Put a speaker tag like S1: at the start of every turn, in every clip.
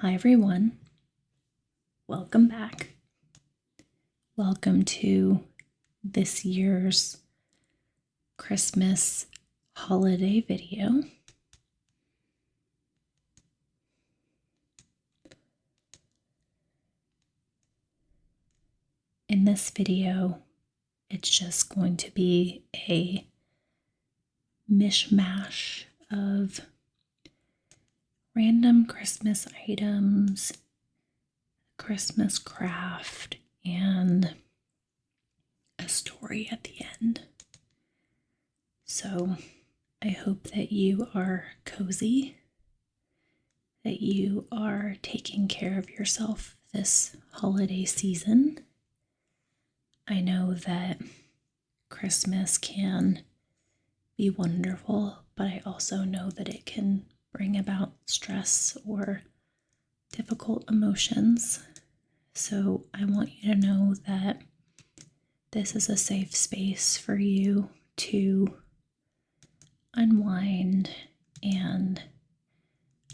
S1: Hi everyone, welcome back. Welcome to this year's Christmas holiday video. In this video, it's just going to be a mishmash of random Christmas items, Christmas craft, and a story at the end. So I hope that you are cozy, that you are taking care of yourself this holiday season. I know that Christmas can be wonderful, but I also know that it can bring about stress or difficult emotions. So I want you to know that this is a safe space for you to unwind and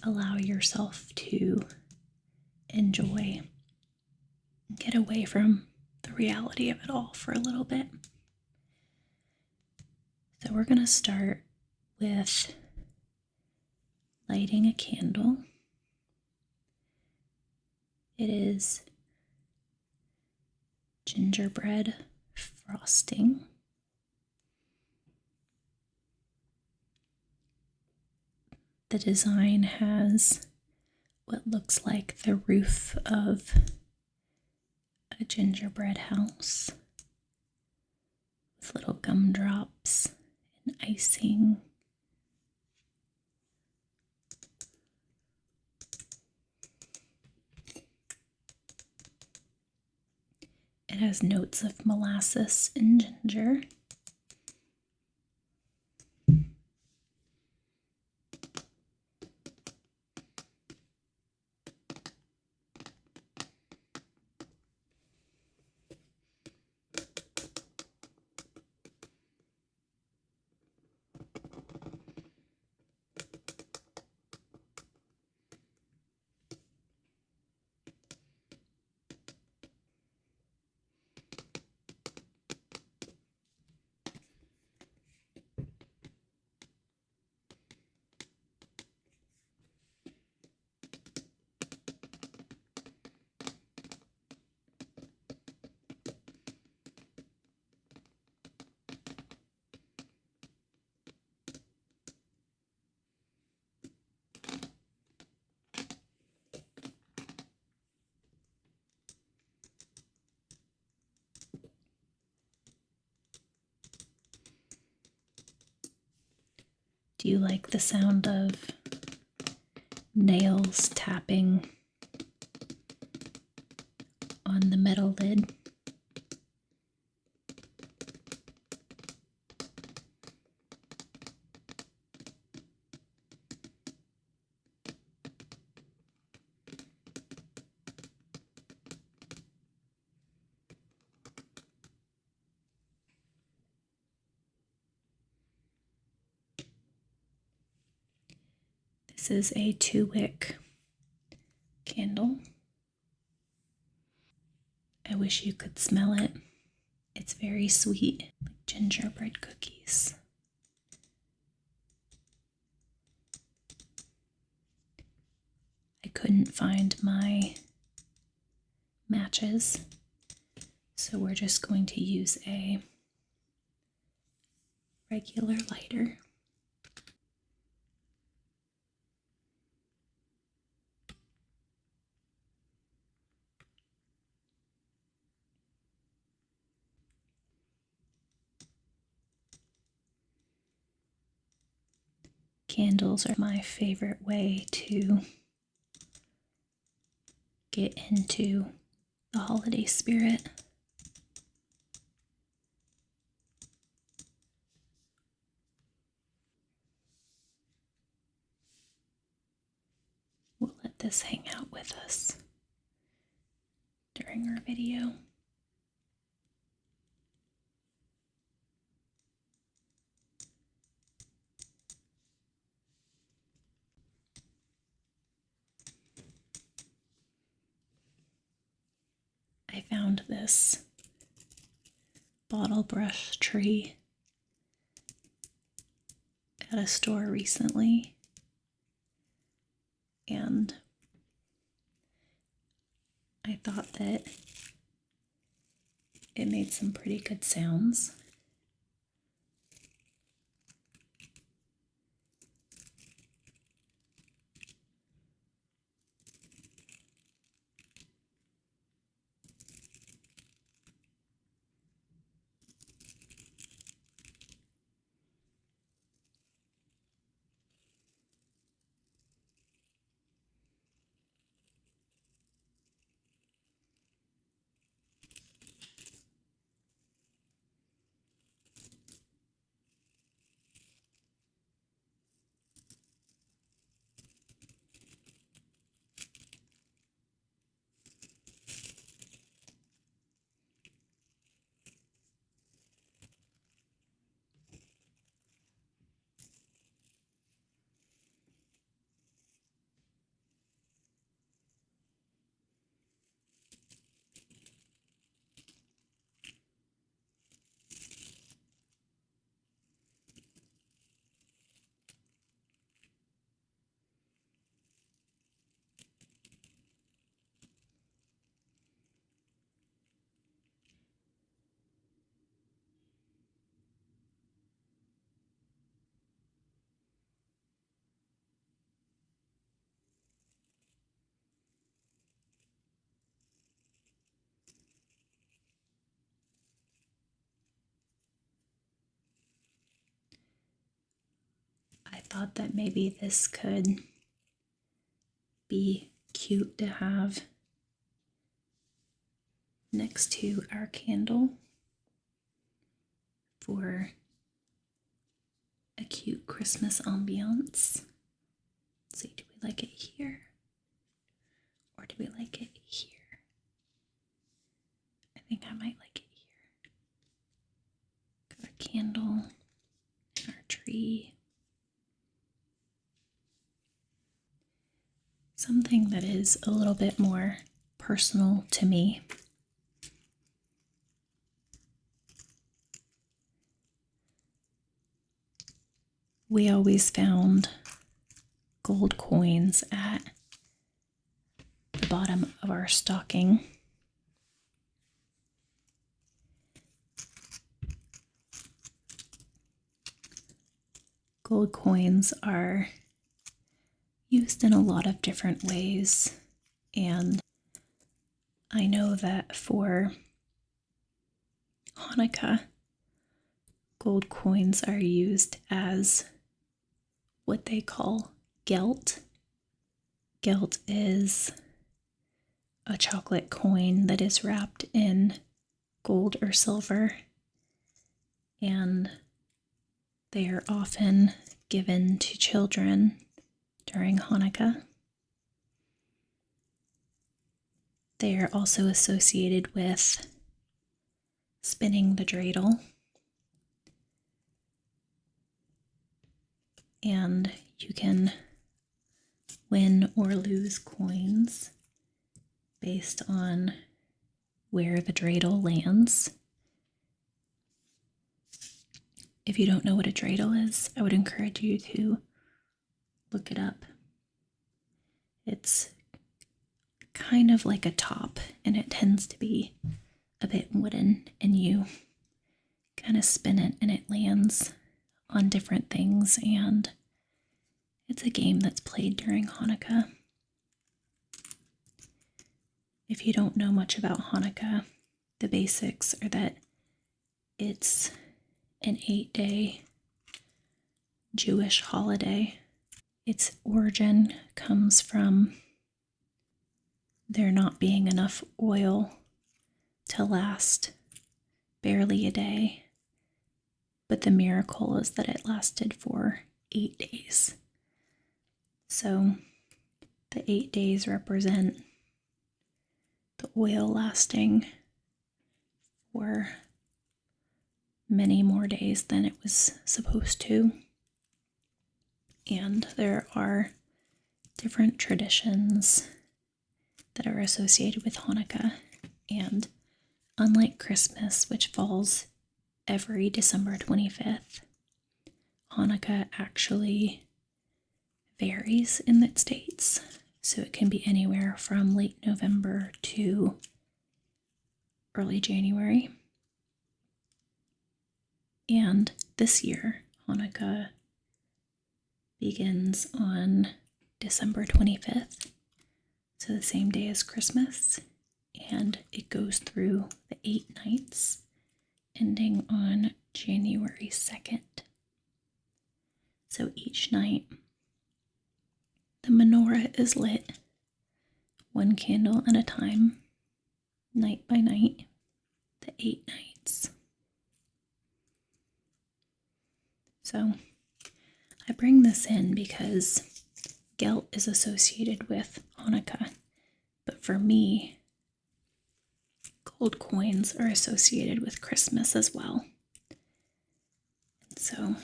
S1: allow yourself to enjoy, get away from the reality of it all for a little bit. So we're going to start with lighting a candle. It is gingerbread frosting. The design has what looks like the roof of a gingerbread house with little gumdrops and icing. It has notes of molasses and ginger. Do you like the sound of nails tapping on the metal lid? This is a 2-wick candle. I wish you could smell it. It's very sweet, like gingerbread cookies. I couldn't find my matches, so we're just going to use a regular lighter. Candles are my favorite way to get into the holiday spirit. We'll let this hang out with us during our video. found this bottle brush tree at a store recently, and I thought that it made some pretty good sounds. I thought that maybe this could be cute to have next to our candle for a cute Christmas ambiance. Let's see, do we like it here? Or do we like it here? I think I might like it here. Got our candle, our tree. Something that is a little bit more personal to me. We always found gold coins at the bottom of our stocking. Gold coins are used in a lot of different ways, and I know that for Hanukkah, gold coins are used as what they call gelt. Gelt is a chocolate coin that is wrapped in gold or silver, and they are often given to children during Hanukkah. They are also associated with spinning the dreidel, and you can win or lose coins based on where the dreidel lands. If you don't know what a dreidel is, I would encourage you to look it up. It's kind of like a top, and it tends to be a bit wooden, and you kind of spin it and it lands on different things, and it's a game that's played during Hanukkah. If you don't know much about Hanukkah, the basics are that it's an 8-day Jewish holiday. Its origin comes from there not being enough oil to last barely a day, but the miracle is that it lasted for 8 days. So the 8 days represent the oil lasting for many more days than it was supposed to. And there are different traditions that are associated with Hanukkah, and unlike Christmas, which falls every December 25th, Hanukkah actually varies in its dates. So it can be anywhere from late November to early January. And this year, Hanukkah begins on December 25th, so the same day as Christmas, and it goes through the 8 nights, ending on January 2nd. So each night, the menorah is lit, one candle at a time, night by night, the 8 nights. So I bring this in because gelt is associated with Hanukkah, but for me, gold coins are associated with Christmas as well. And so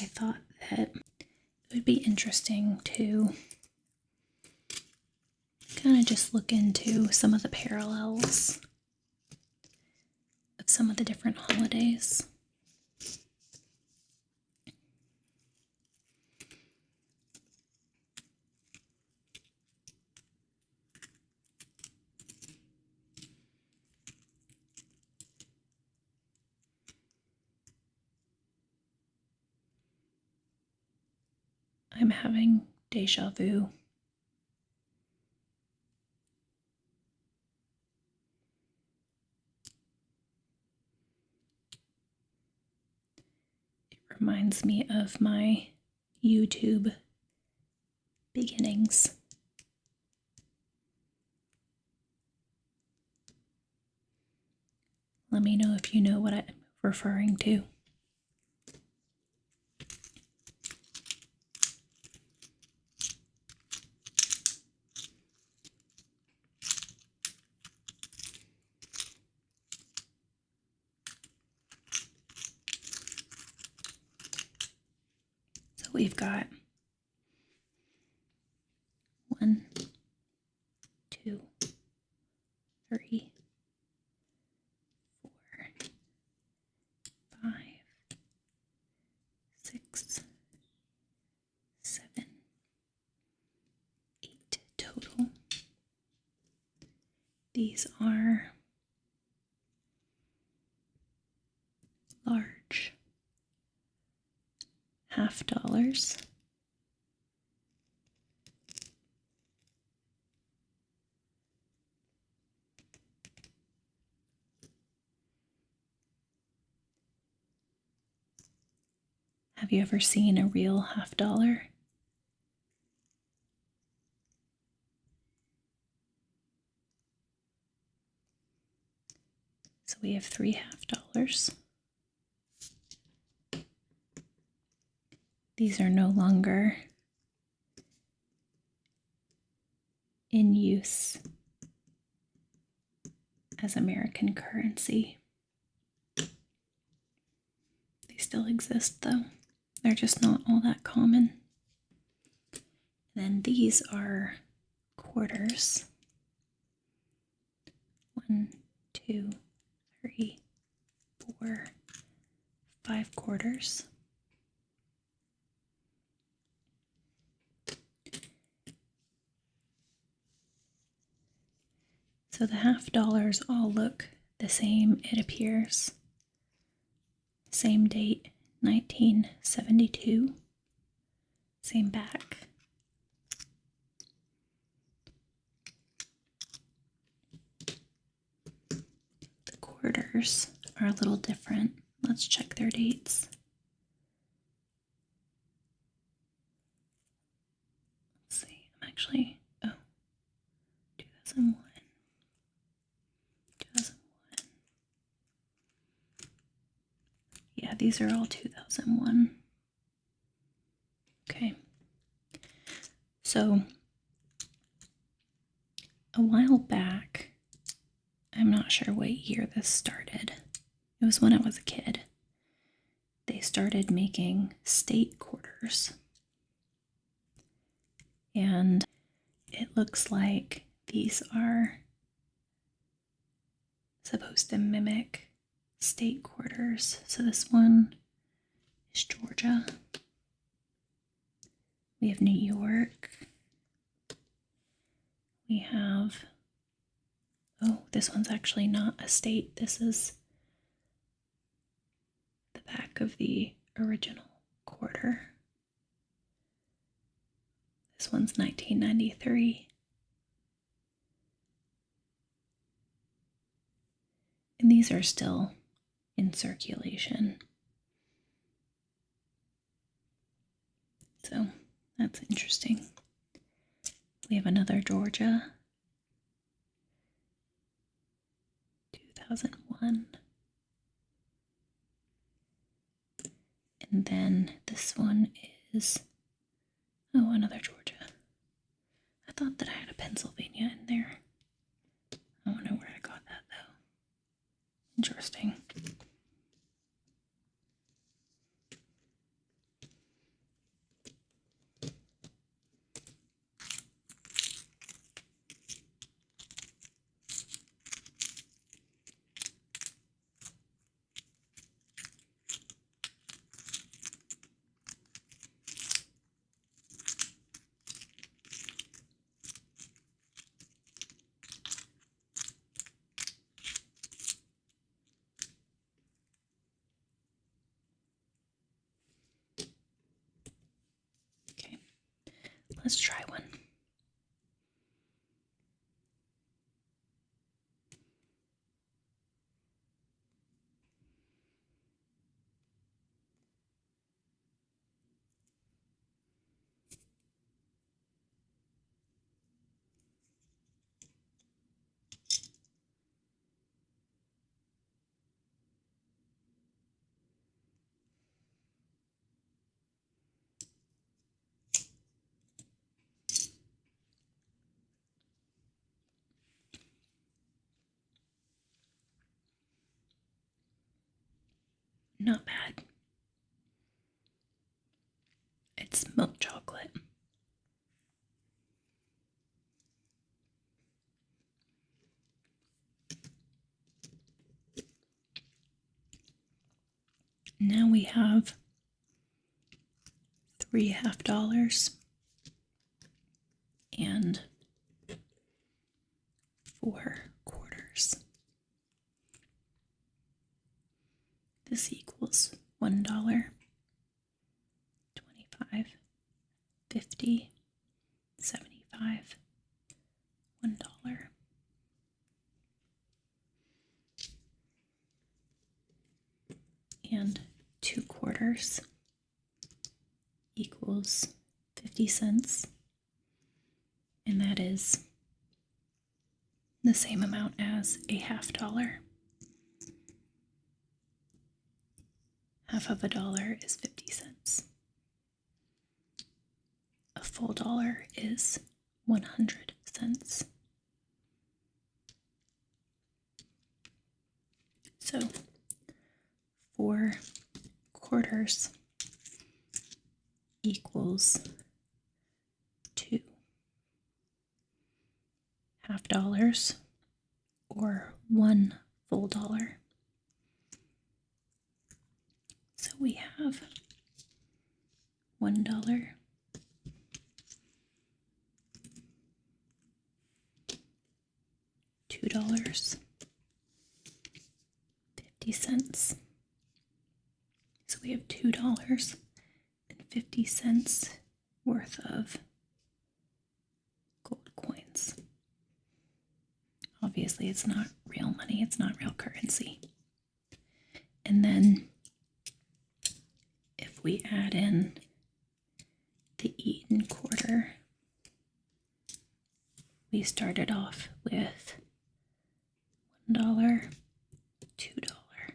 S1: I thought that it would be interesting to kind of just look into some of the parallels of some of the different holidays. I'm having deja vu. It reminds me of my YouTube beginnings. Let me know if you know what I'm referring to. So we've got 1, 2, 3, 4, 5, 6, 7, 8 total. These are large $50. Have you ever seen a real $50? So we have 3 $50. These are no longer in use as American currency. They still exist though. They're just not all that common. And then these are quarters. 1, 2, 3, 4, 5 quarters. So the $50 all look the same, it appears. Same date, 1972. Same back. The quarters are a little different. Let's check their dates. Let's see, I'm actually, 2001. 2001. Yeah, these are all 2001. Okay. So, a while back, I'm not sure what year this started. It was when I was a kid. They started making state quarters. And it looks like these are supposed to mimic state quarters. So this one is Georgia. We have New York. We have, oh, this one's actually not a state. This is the back of the original quarter. This one's 1993. And these are still in circulation. So that's interesting. We have another Georgia, 2001. And then this one is, oh, another Georgia. I thought that I had a Pennsylvania in there. I don't know where I got that though. Interesting. Okay, let's try one. Not bad. It's milk chocolate. Now we have $3.50 and 4/4. This equals $1, 25, 50, 75, $1. And 2/4 equals 50 cents. And that is the same amount as a $1/2. Half of $1 is 50 cents. A full dollar is 100 cents. So 4/4 equals 2 $1/2 or 1 full dollar. So we have $1, $2, 50 cents. So we have $2.50 worth of gold coins. Obviously, it's not real money, it's not real currency. And then if we add in the Eaton quarter, we started off with $1, $2,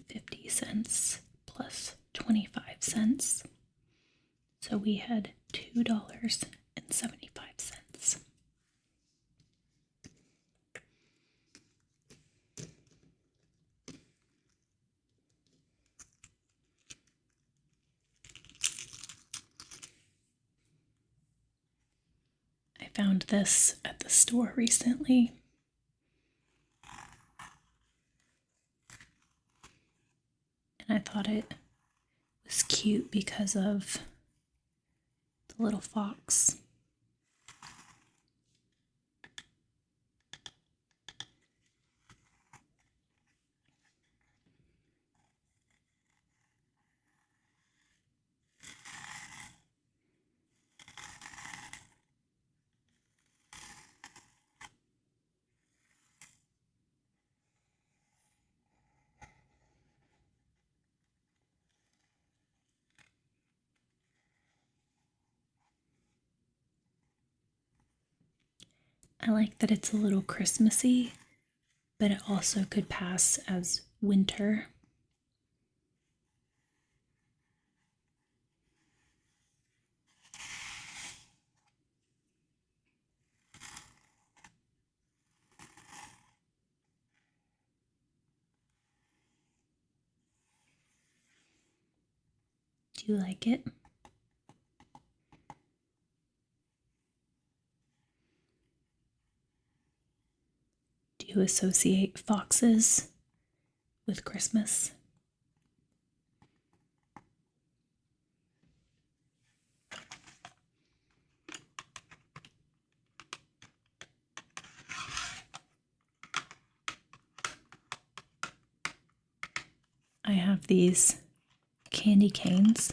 S1: 50 cents plus 25 cents. So we had $2.75. I found this at the store recently. And I thought it was cute because of the little fox. I like that it's a little Christmassy, but it also could pass as winter. Do you like it? Do you associate foxes with Christmas? I have these candy canes.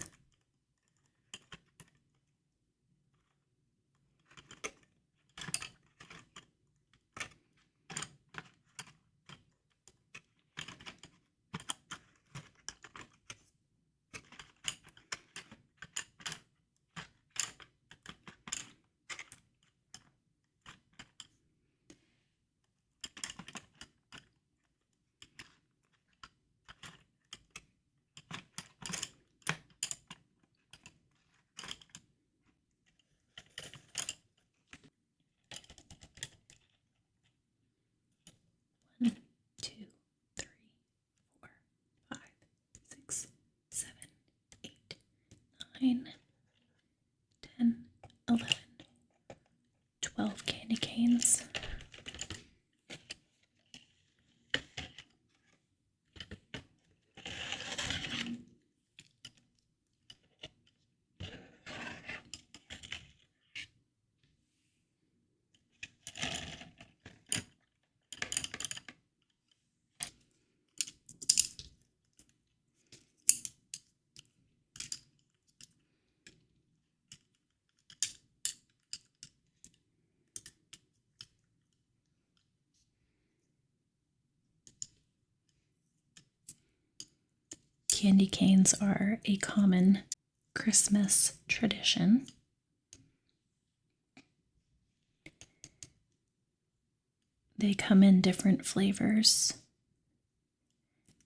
S1: One, two, three, 4, 5, 6, 7, 8, 9, 10, 11, 12 candy canes. Candy canes are a common Christmas tradition. They come in different flavors,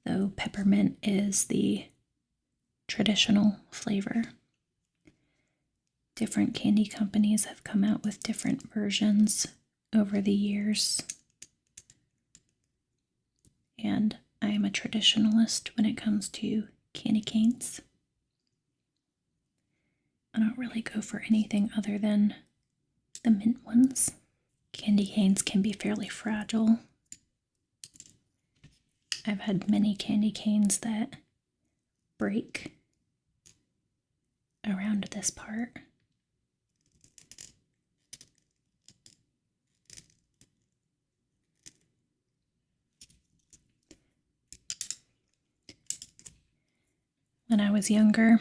S1: though peppermint is the traditional flavor. Different candy companies have come out with different versions over the years. And I am a traditionalist when it comes to candy canes. I don't really go for anything other than the mint ones. Candy canes can be fairly fragile. I've had many candy canes that break around this part. When I was younger,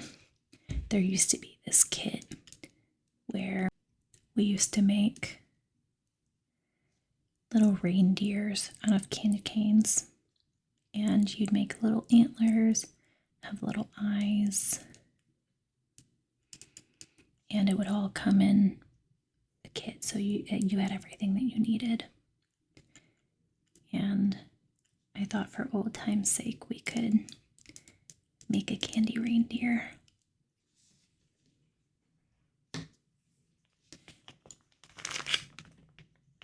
S1: there used to be this kit where we used to make little reindeers out of candy canes. And you'd make little antlers, have little eyes, and it would all come in a kit, so you had everything that you needed. And I thought for old time's sake we could make a candy reindeer.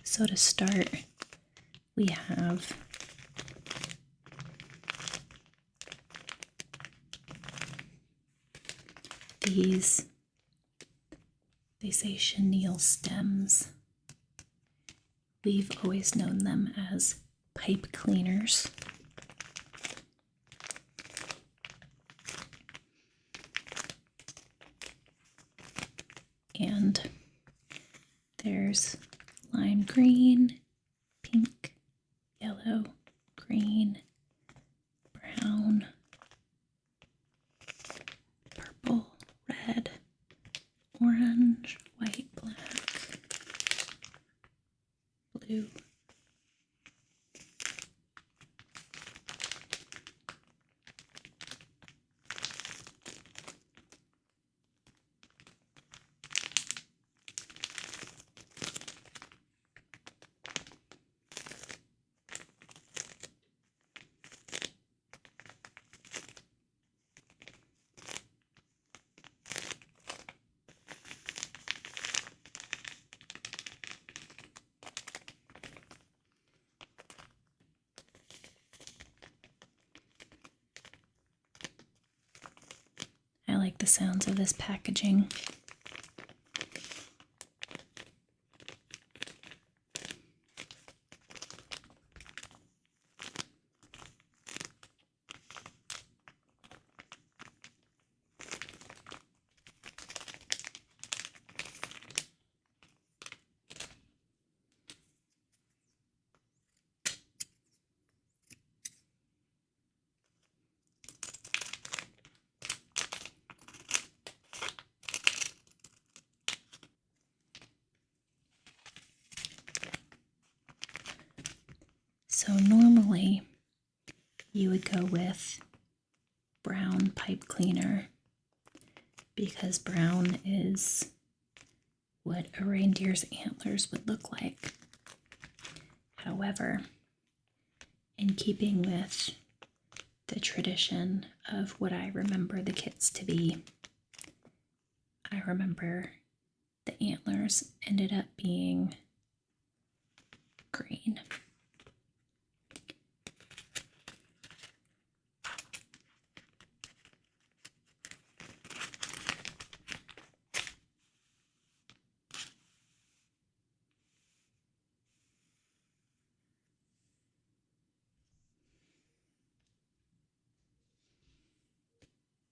S1: So to start, we have these, they say chenille stems. we've always known them as pipe cleaners. And there's lime green, pink, yellow, green, brown, purple, red, orange, white, black, blue. I like the sounds of this packaging. So normally you would go with brown pipe cleaner because brown is what a reindeer's antlers would look like. However, in keeping with the tradition of what I remember the kits to be, I remember the antlers ended up being green.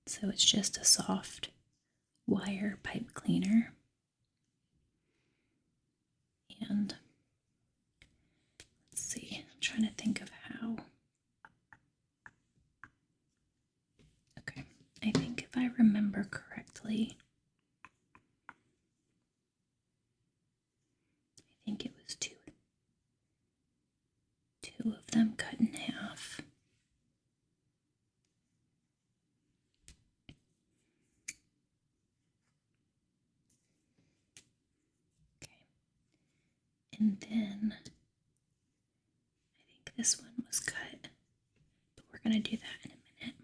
S1: So it's just a soft wire pipe cleaner. And let's see, I'm trying to think of how. Okay, I think if I remember correctly, I think it was two of them cut in half. And then I think this one was cut, but we're going to do that in a minute.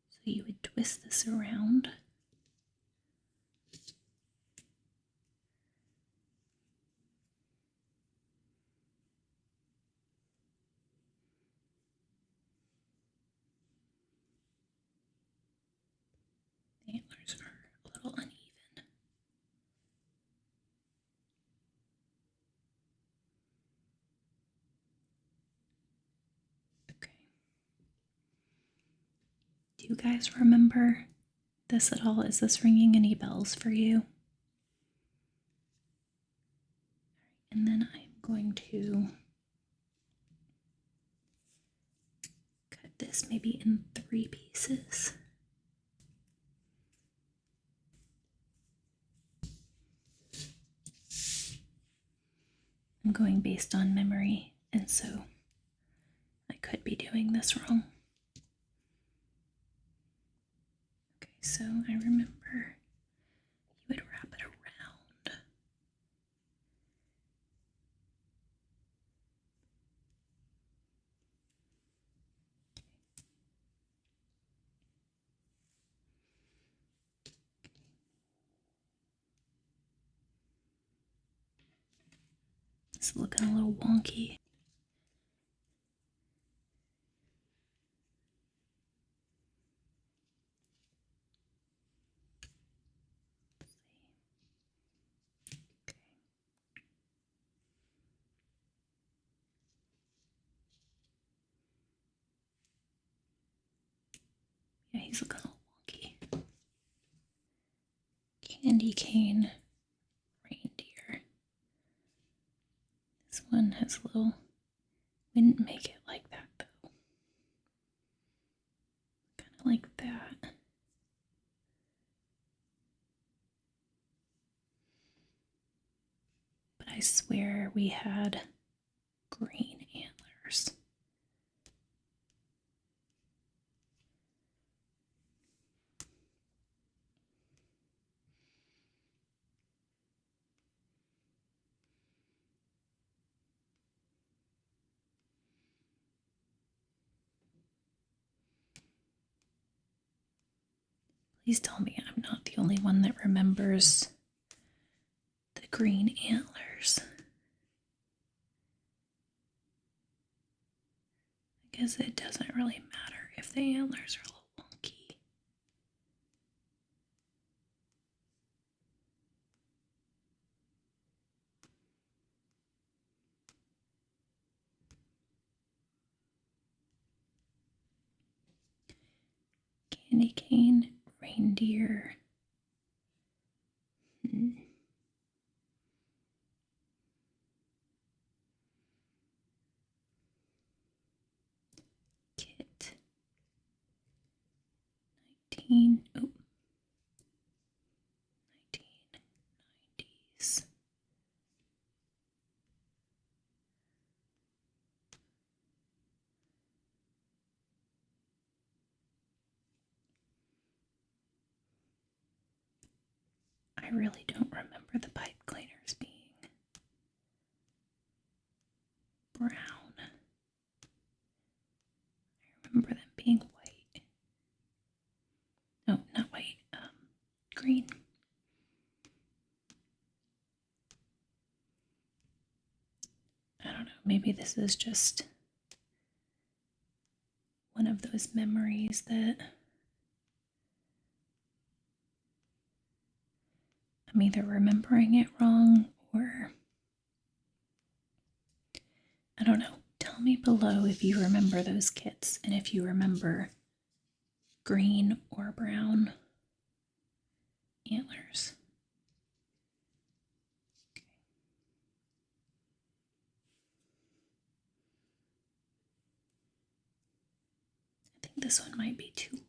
S1: So you would twist this around. The antlers are a little uneven. Okay. Do you guys remember this at all? Is this ringing any bells for you? And then I'm going to cut this maybe in 3 pieces. I'm going based on memory, and so I could be doing this wrong. Okay, so I remember you would wrap it around. It's looking a little wonky. he's looking a little wonky. Candy cane reindeer. This one has a little, we didn't make it like that though. Kind of like that. But I swear we had green antlers. Please tell me I'm not the only one that remembers the green antlers. I guess it doesn't really matter if the antlers are a little wonky. Candy cane reindeer. Kit 1990s. I really don't remember the pipe cleaners being brown. I remember them being white. No, not white, green. I don't know, maybe this is just one of those memories that I'm either remembering it wrong or I don't know. Tell me below if you remember those kits and if you remember green or brown antlers. I think this one might be too long.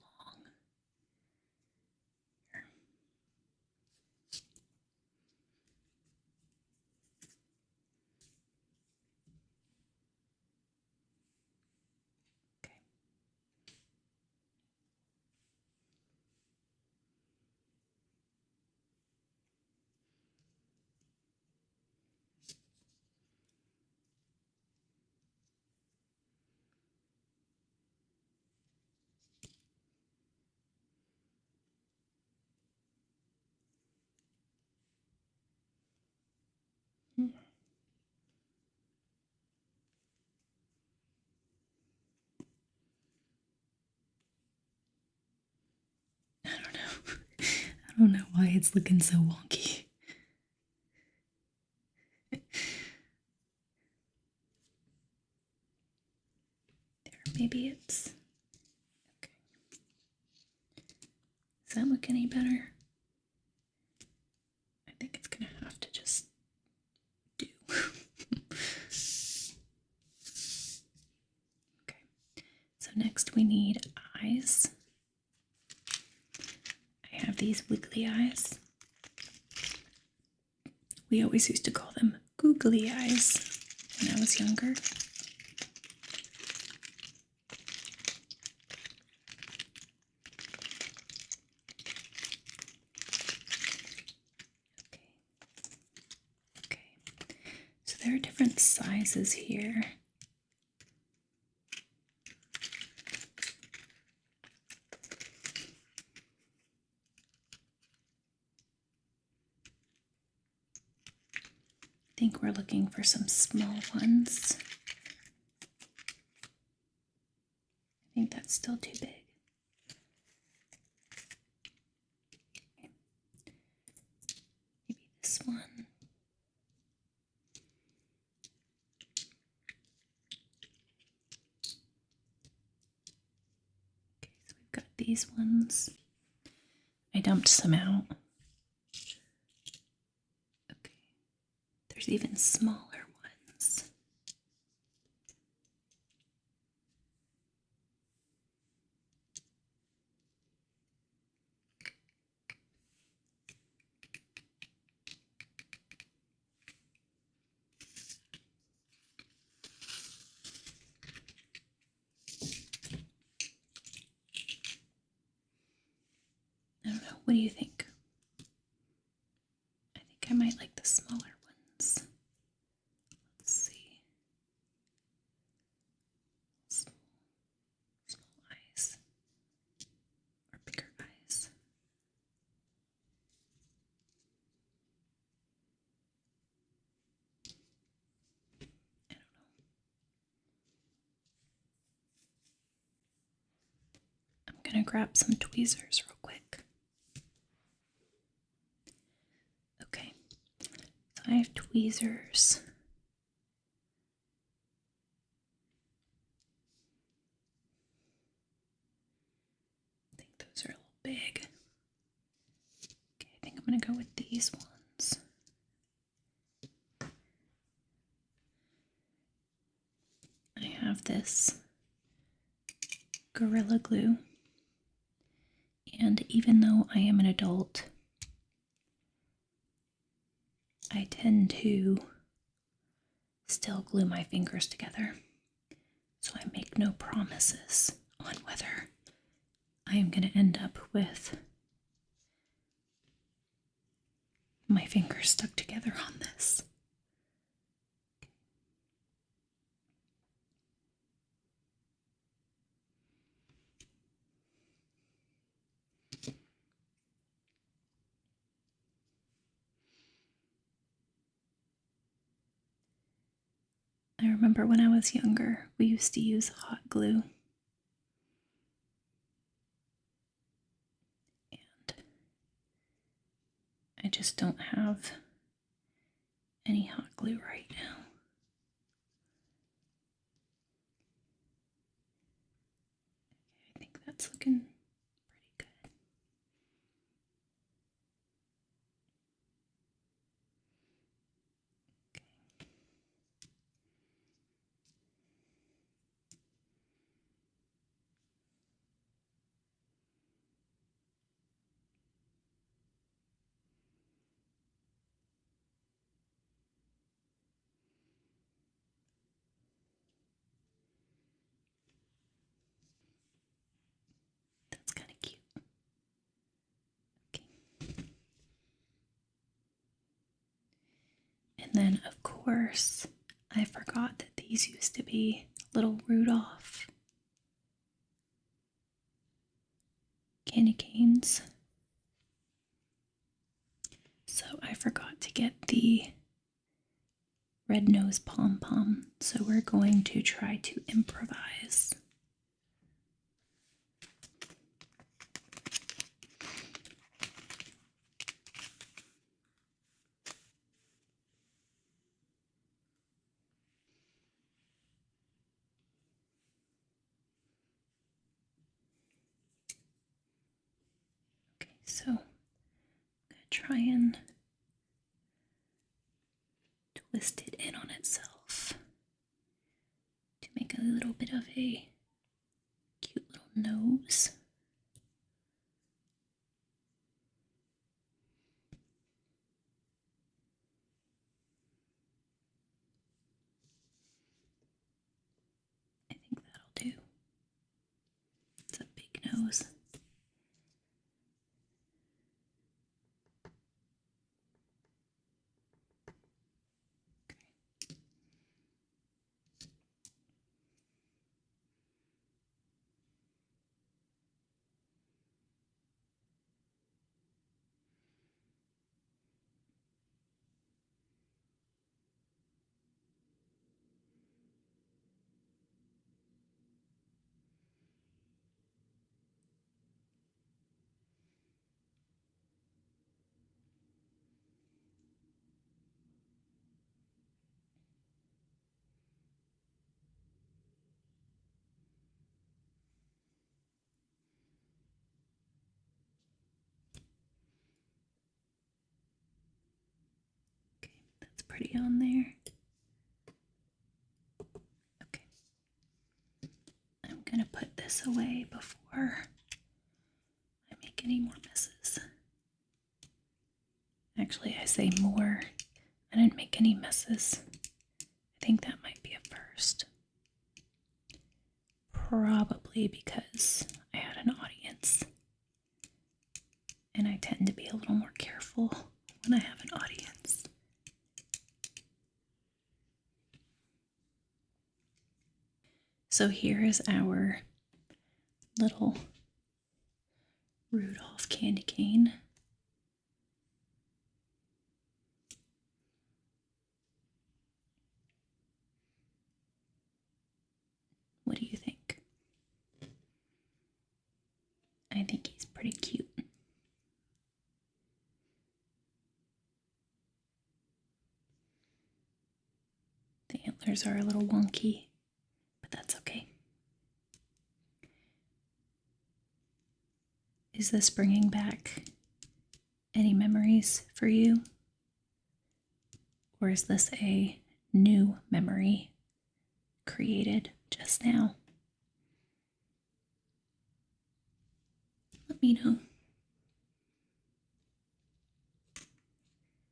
S1: I don't know. I don't know why it's looking so wonky. There, maybe it's okay. Does that look any better? I think it's gonna have to just do. Okay, so next we need eyes. I have these wiggly eyes. We always used to call them googly eyes when I was younger. Okay. So there are different sizes here. I think we're looking for some small ones. I think that's still too big. Okay. Maybe this one. Okay, so we've got these ones. I dumped some out. Okay. There's even smaller ones. I don't know. What do you think? I think I might like the smaller ones. Let's see. Small eyes. Or bigger eyes. I don't know. I'm gonna grab some tweezers real quick. Okay, so I have tweezers. I think those are a little big. Okay, I think I'm gonna go with these ones. I have this Gorilla Glue, and even though I am an adult, I tend to still glue my fingers together, so I make no promises on whether I am going to end up with my fingers stuck together on this. I remember when I was younger, we used to use hot glue. And I just don't have any hot glue right now. I think that's looking pretty good. Okay. That's kind of cute. Okay. And then, of course, I forgot that these used to be little Rudolph candy canes. So I forgot to get the red nose pom pom. So we're going to try to improvise. Okay, so I'm going to try and twist it in on itself to make a little bit of a cute little nose. I think that'll do. It's a big nose. pretty on there. Okay. I'm going to put this away before I make any more messes. Actually, I say more. I didn't make any messes. I think that might be a first. Probably because I had an audience. And I tend to be a little more careful when I have an audience. So here is our little Rudolph candy cane. What do you think? I think he's pretty cute. The antlers are a little wonky, but that's okay. Is this bringing back any memories for you? Or is this a new memory created just now? Let me know.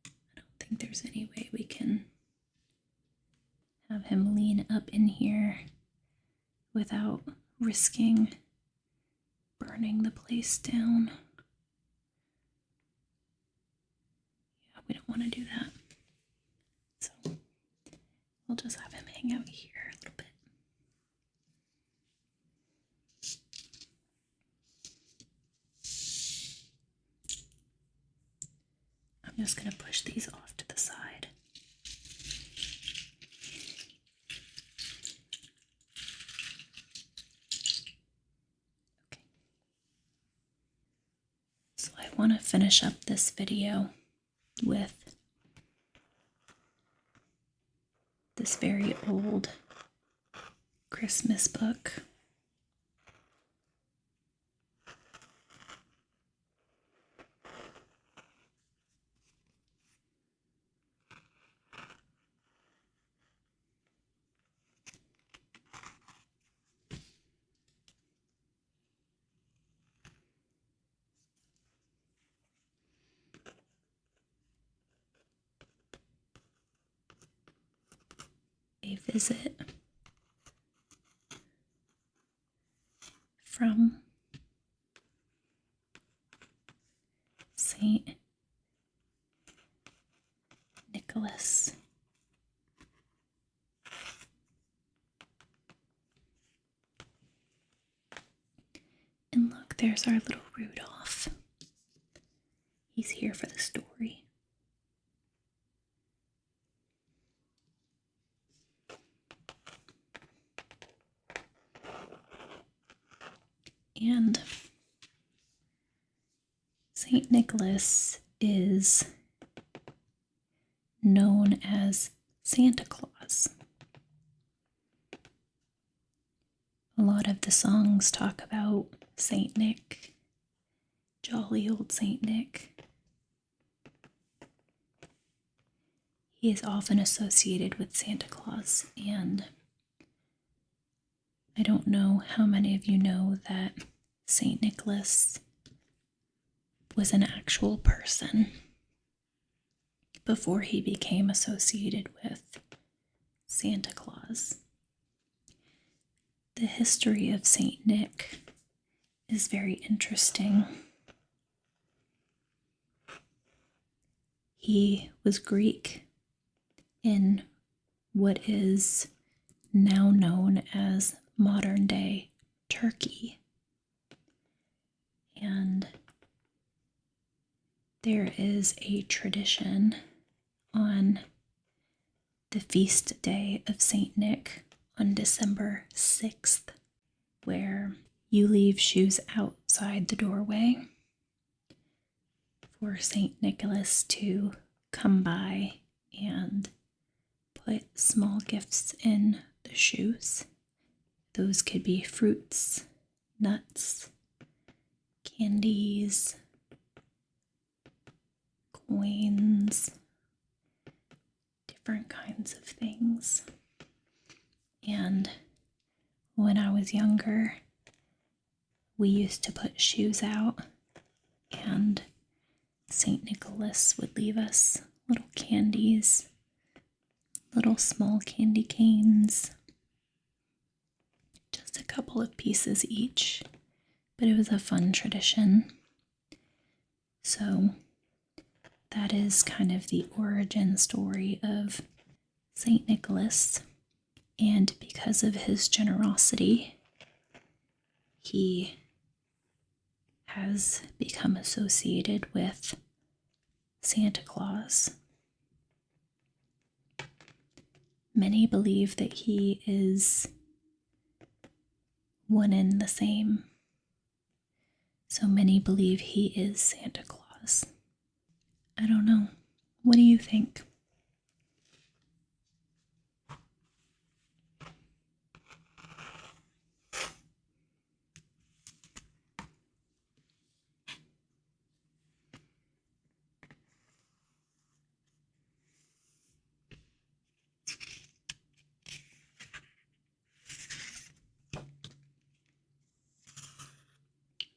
S1: I don't think there's any way we can have him lean up in here without risking burning the place down. Yeah, we don't want to do that. So we'll just have him hang out here a little bit. I'm just going to push these off to the side. Okay. So I want to finish up this video with this very old Christmas book. A visit from Saint Nicholas. And look, there's our little Rudolph. He's here for the story. And Saint Nicholas is known as Santa Claus. A lot of the songs talk about Saint Nick, jolly old Saint Nick. He is often associated with Santa Claus, and I don't know how many of you know that Saint Nicholas was an actual person before he became associated with Santa Claus. The history of Saint Nick is very interesting. He was Greek in what is now known as modern day Turkey. And there is a tradition on the feast day of Saint Nick on December 6th, where you leave shoes outside the doorway for Saint Nicholas to come by and put small gifts in the shoes. Those could be fruits, nuts, candies, coins, different kinds of things. And when I was younger, we used to put shoes out, and St. Nicholas would leave us little candies, little small candy canes, just a couple of pieces each, but it was a fun tradition. So that is kind of the origin story of St. Nicholas, and because of his generosity, he has become associated with Santa Claus. Many believe that he is one and the same. So many believe he is Santa Claus. I don't know. What do you think?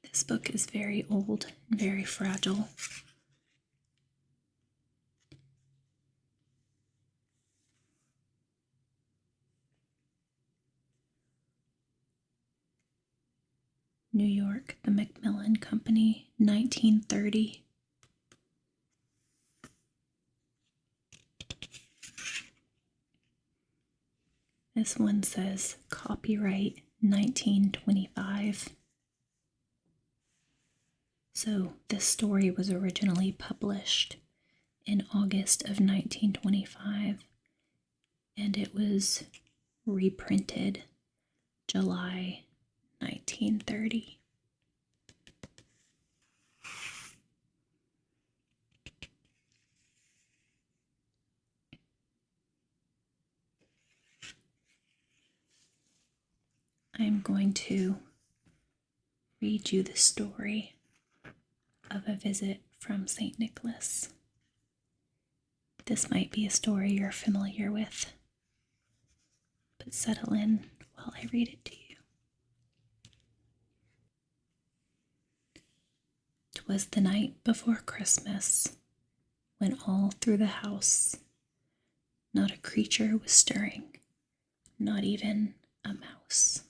S1: This book is very old and very fragile. New York, the Macmillan Company, 1930. This one says copyright 1925. So this story was originally published in August of 1925, and it was reprinted July 1930. I'm going to read you the story of a visit from St. Nicholas. This might be a story you're familiar with, but settle in while I read it to you. 'Twas the night before Christmas, when all through the house not a creature was stirring, not even a mouse.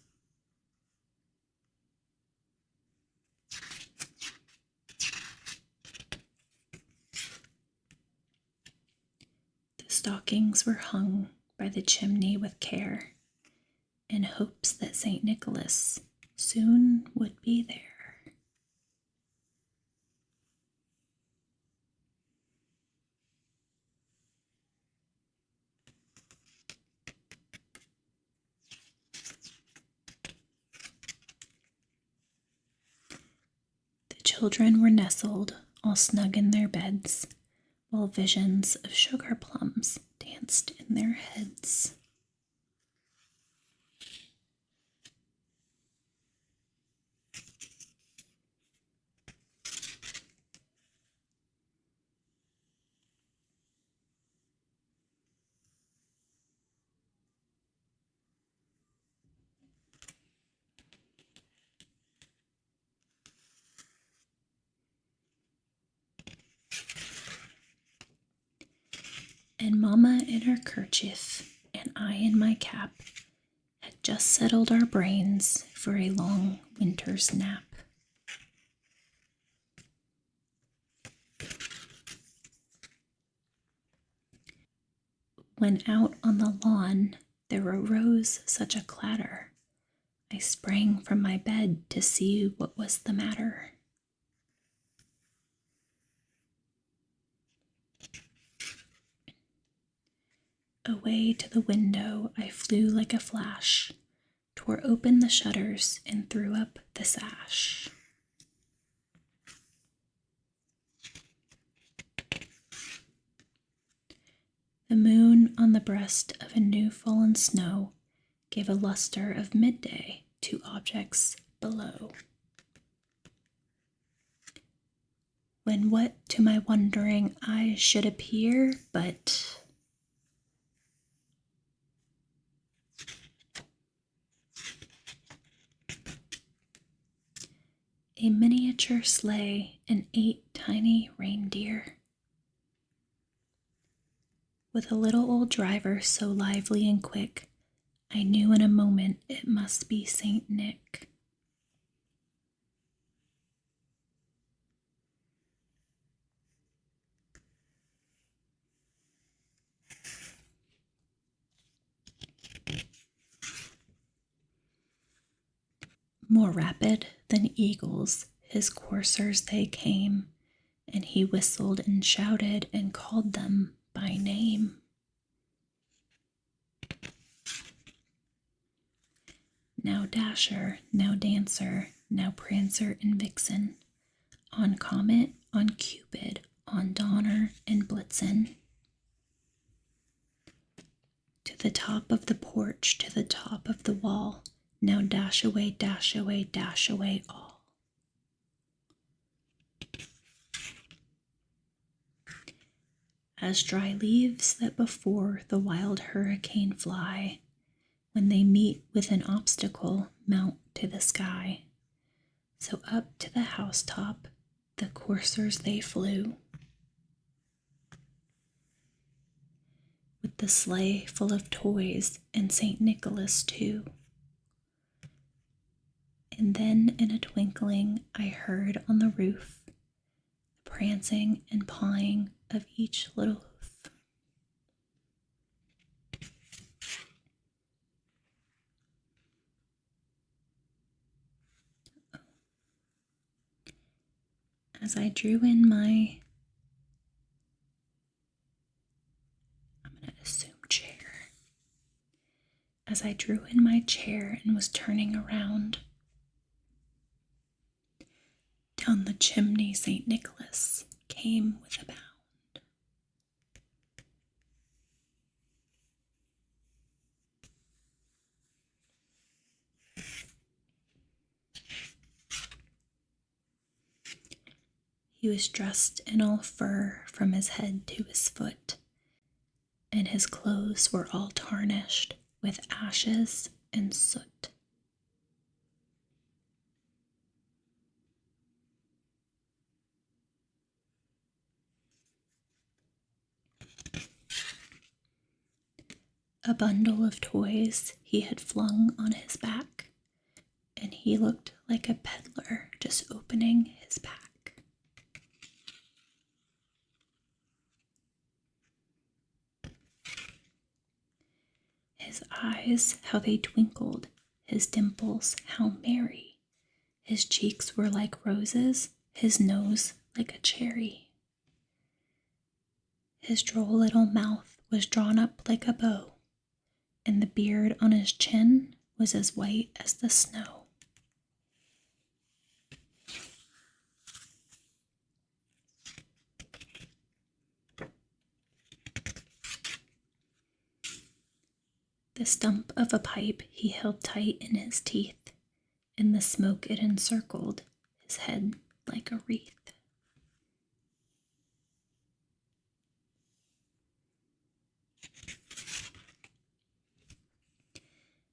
S1: The stockings were hung by the chimney with care, in hopes that St. Nicholas soon would be there. The children were nestled all snug in their beds, while visions of sugar plums danced in their heads. And Mamma in her kerchief and I in my cap had just settled our brains for a long winter's nap. When out on the lawn there arose such a clatter, I sprang from my bed to see what was the matter. Away to the window I flew like a flash, tore open the shutters and threw up the sash. The moon on the breast of a new fallen snow gave a luster of midday to objects below. When what to my wondering eyes should appear but a miniature sleigh, and 8 tiny reindeer. With a little old driver so lively and quick, I knew in a moment it must be Saint Nick. More rapid than eagles, his coursers they came, and he whistled and shouted and called them by name. Now Dasher, now Dancer, now Prancer and Vixen, on Comet, on Cupid, on Donner and Blitzen. To the top of the porch, to the top of the wall, now dash away, dash away, dash away all. As dry leaves that before the wild hurricane fly, when they meet with an obstacle, mount to the sky. So up to the housetop the coursers they flew, with the sleigh full of toys and St. Nicholas too. And then in a twinkling I heard on the roof the prancing and pawing of each little hoof. As I drew in my, I'm going to assume chair. As I drew in my chair and was turning around, down the chimney St. Nicholas came with a bound. He was dressed in all fur from his head to his foot, and his clothes were all tarnished with ashes and soot. A bundle of toys he had flung on his back, and he looked like a peddler just opening his pack. His eyes, how they twinkled, his dimples, how merry. His cheeks were like roses, his nose like a cherry. His droll little mouth was drawn up like a bow, and the beard on his chin was as white as the snow. The stump of a pipe he held tight in his teeth, and the smoke it encircled his head like a wreath.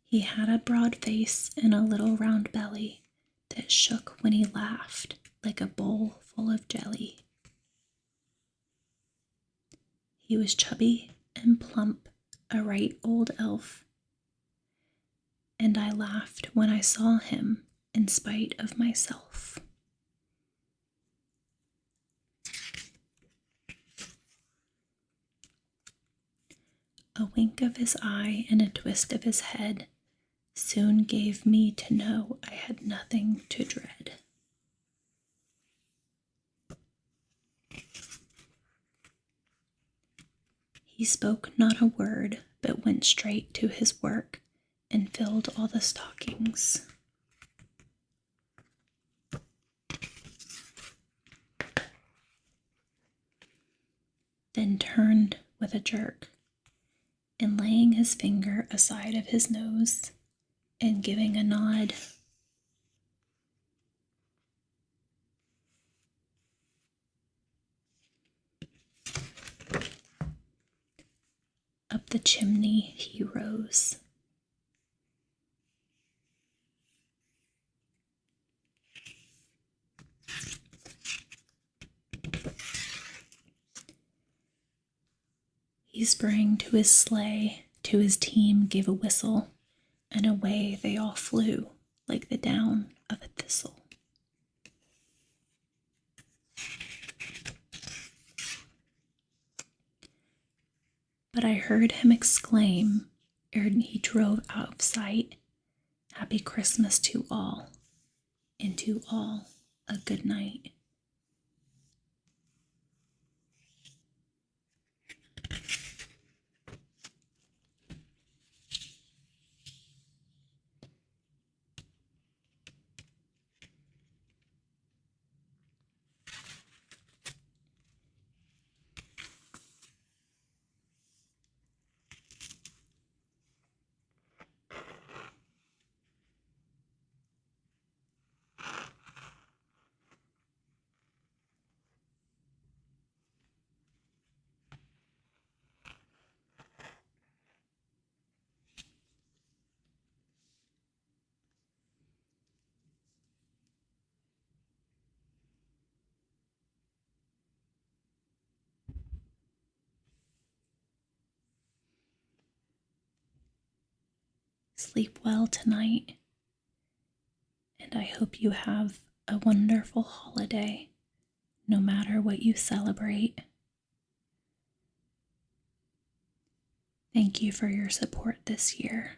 S1: He had a broad face and a little round belly that shook when he laughed like a bowl full of jelly. He was chubby and plump, a right old elf, and I laughed when I saw him in spite of myself. A wink of his eye and a twist of his head soon gave me to know I had nothing to dread. He spoke not a word, but went straight to his work and filled all the stockings. Then turned with a jerk, and laying his finger aside of his nose and giving a nod, up the chimney he rose. He sprang to his sleigh, to his team gave a whistle, and away they all flew like the down of a thistle. But I heard him exclaim, ere he drove out of sight, Happy Christmas to all, and to all a good night. Sleep well tonight, and I hope you have a wonderful holiday, no matter what you celebrate. Thank you for your support this year.